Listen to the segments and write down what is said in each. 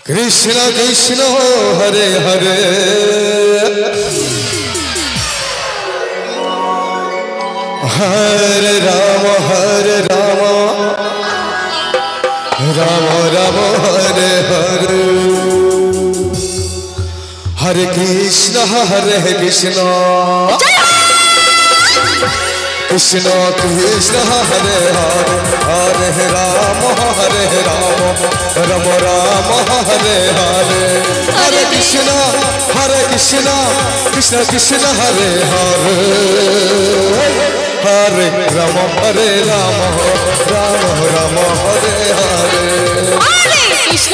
Krishna Krishna Hare Hare Hare Ram Ram Ram Hare Hare Hare Krishna Krishna Krishna Hare Hare Hare Ram Ram Ram Hare Hare Hare Krishna Krishna Krishna Hare Hare Hare Ram Ram Ram Hare Hare Hare Krishna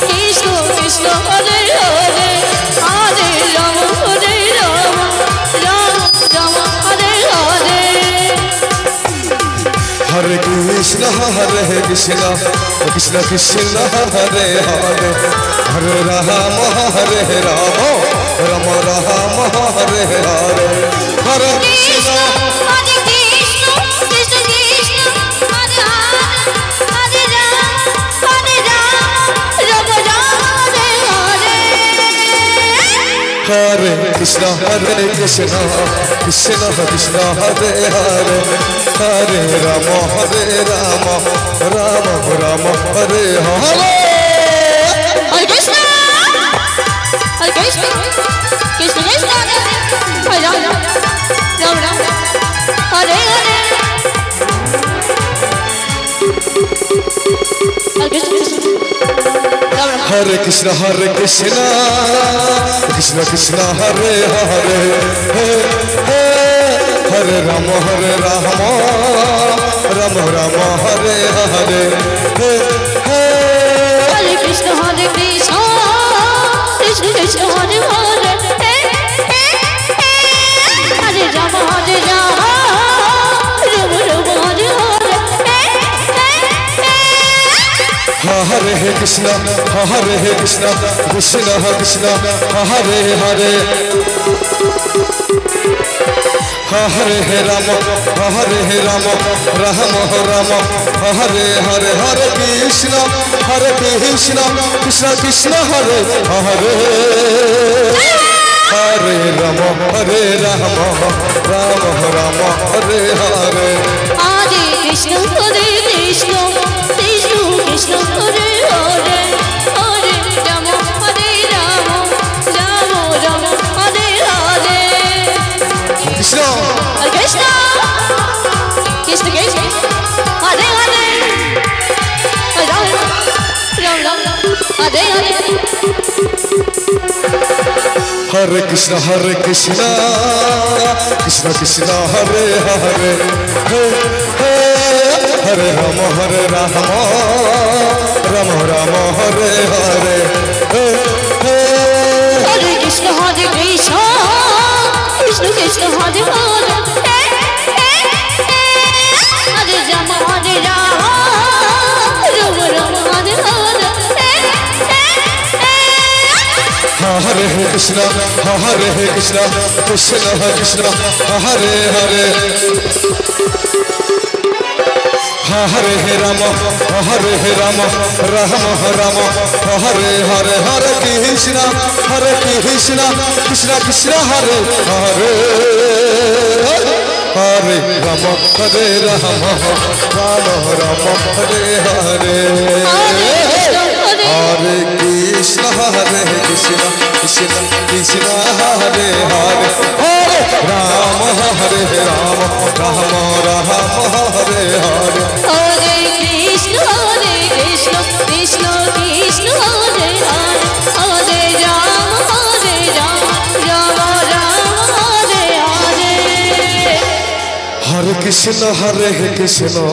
Krishna Krishna Hare Hare Hare Ram Ram Ram Hare Hare Hare Krishna Krishna Krishna Hare Hare Hare Ram Ram Ram Hare Hare Hare Krishna Hare Krishna Krishna Krishna Hare Hare Hare Ram Ram Ram Hare Hare Hare Krishna Krishna Krishna Hare Ram Ram Hare Hare Hare Krishna Krishna Krishna Hare Hare Hare Ram Ram Ram Hare Hare Hare Krishna Krishna Krishna Hare Hare Hare Ram Ram Ram Hare Hare Hare Krishna Krishna Krishna Hare Hare Hare Ram Ram Ram Hare Hare Hare Krishna Krishna Krishna Hare Hare Hare Ram Ram Ram Hare Hare Hare Krishna Krishna Krishna Hare Hare Hare Ram Ram Hare Hare Krishna Krishna Krishna Krishna Hare Hare Ram Ram Hare Hare Hare Krishna Krishna Krishna Hare Hare Hare Ram Ram Hare Hare Hare Krishna Krishna Krishna Hare Hare Hare Ram Ram Ram Hare Hare Hare Krishna Krishna Krishna Hare Hare Hare Ram Ram Ram Hare Hare Hare Krishna Krishna Krishna Hare Hare Hare Ram Ram Ram Hare Hare Hare Krishna Krishna Krishna Hare Hare Hare Ram Ram Hare Hare Hare Krishna Krishna Krishna Hare Hare Hare Ram Ram Hare Hare Hare Krishna